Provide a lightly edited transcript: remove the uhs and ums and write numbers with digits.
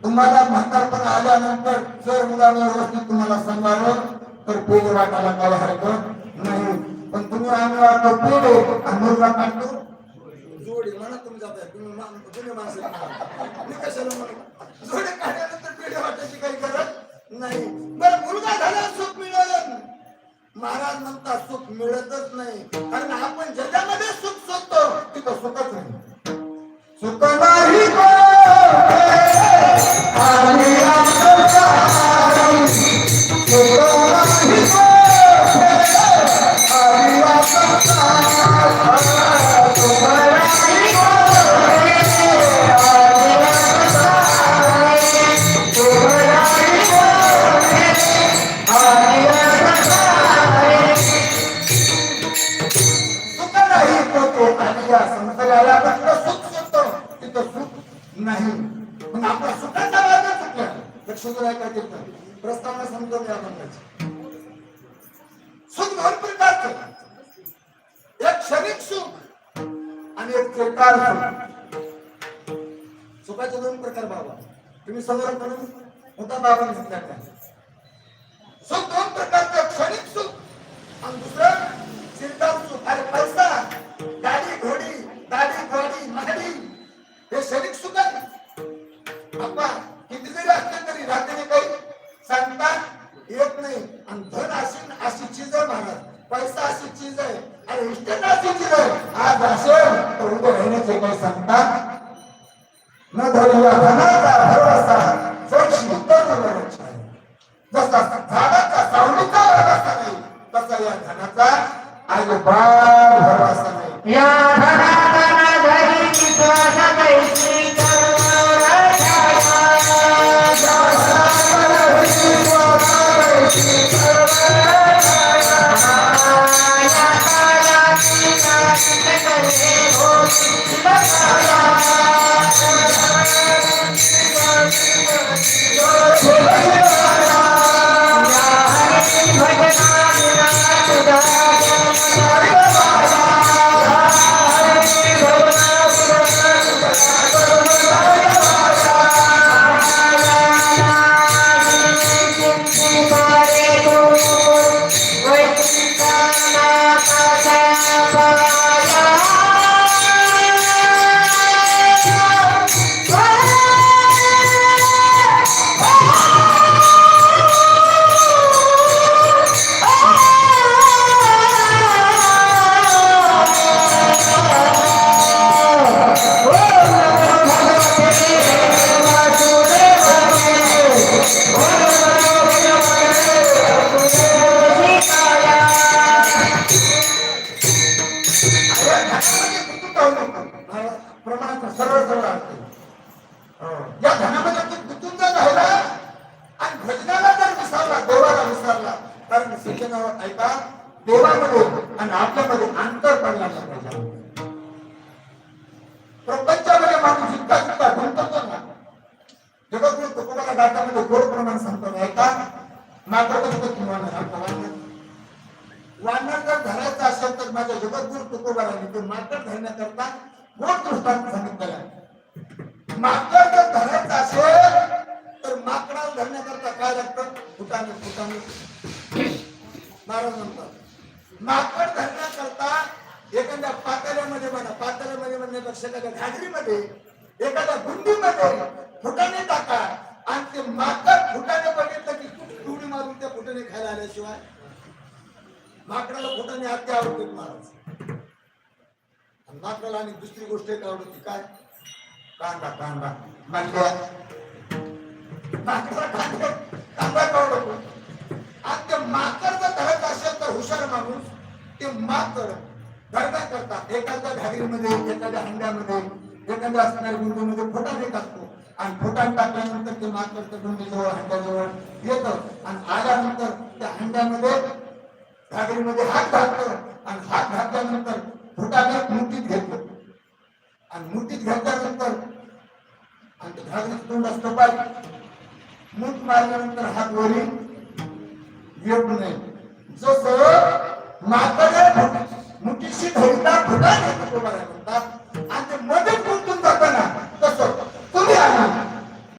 तुम्हाला म्हातारपण आल्यानंतर जर मुलांना व्यवस्थित तुम्हाला सांभाळलं तर पेढे वाटायला काय हरकत नाही. पण तुम्ही आम्ही वाटतो पेढे आणि मुलगा काढतो जोडी म्हणा तुम्ही जाताय तुम्ही माणसं मी कशाला म्हणू जोडे काढल्यानंतर पेढे वाटायची काही गरज नाही. बरं मुलगा झाला सुख मिळेल महाराज म्हणतात सुख मिळतच नाही. कारण आपण जगामध्ये सुख शोधतो तिथं सुखच नाही. सुख नाही नाही. मग आपला सुखाचा मार्ग चुकला. लक्षात काय करतो प्रस्तावना समजून घ्या. सुख दोन प्रकारचं, एक क्षणिक सुख आणि एक चिरकाल सुख. सुखाचे दोन प्रकार बाबा तुम्ही समोर करून मोठा बाबा घेतला का. सुख दोन प्रकारचं, क्षणिक सुख आणि दुसरं चिरकाल सुख. अरे पैसा गाडी घोडी दाढी गोडी महाडी हे क्षणिक सुख आहे. बाबा किती जरी असले तरी रात्री काही सांगता येत नाही. आणि धन अशी चीज आहे महाराज, पैसा अशी चीज आहे आणि इष्टता अशी चीज आहे. आज असेल तर उभे राहण्याचे काही सांगता न धरूया धनाचा भरवसा जोशी उतरवण्याचा आहे. जसा झाडाचा सावलीचा भरवसा नाही तसा या धनाचा अजिबात भरवसा नाही. या धनाचा धरी विश्वास कैसी या धनामध्ये गुंतून जर राहिला आणि भजनाला जर विसरला, देवाला विसरला तर शिक्षणावर ऐका देवामध्ये आणि आपल्यामध्ये अंतर पडला पाहिजे. प्रपंचामध्ये माणूस जितका जितका गुंतवतो ना जगद्गुरु तुकोबाला गातामध्ये गोड प्रमाण सांगतो ऐका मात्र वानर जर धरायचा असेल तर माझ्या जगद्गुरु तुकोबाला मी मात्र धरण्याकरता गोड दृष्टांत सांगितलेला आहे. माकड जर धरायचं असेल तर माकडाला धरण्याकरता काय लागतं फुटाने फुटाने महाराज म्हणतात. माकड धरण्याकरता एखाद्या पातेल्यामध्ये म्हणा पातेल्यामध्ये म्हणण्यापेक्षा एखाद्या घागरीमध्ये एखाद्या गुंडीमध्ये फुटाने टाका आणि ते माकड फुटाने बघितलं की कुठे उडी मारून त्या फुटाने खायला आल्याशिवाय माकडाला फुटाने हात आवडते महाराज. माकडाला आणि दुसरी गोष्ट एक आवडते काय कांदा कांदा मांडल्या कांदा काढतो. आणि ते माकड जर धरत असेल तर हुशार माणूस ते माकड धरता करतात एखाद्या घागरीमध्ये एखाद्या हंड्यामध्ये एखाद्या असणाऱ्या गुंडीमध्ये फुटाने टाकतो आणि फुटाने टाकल्यानंतर ते माकड त्या गुंडीजवळ हंड्याजवळ येतं आणि आल्यानंतर त्या हंड्यामध्ये घागरीमध्ये हात घालतो आणि हात घातल्यानंतर फुटाने मुठीत घेतो आणि मुठीत घेतल्यानंतर आणि घागरीत तोंड असतो पाय मूठ मारल्यानंतर हात वरी येत नाही. जसं माकड मुठीशी धरता फुटा घेतो म्हणतात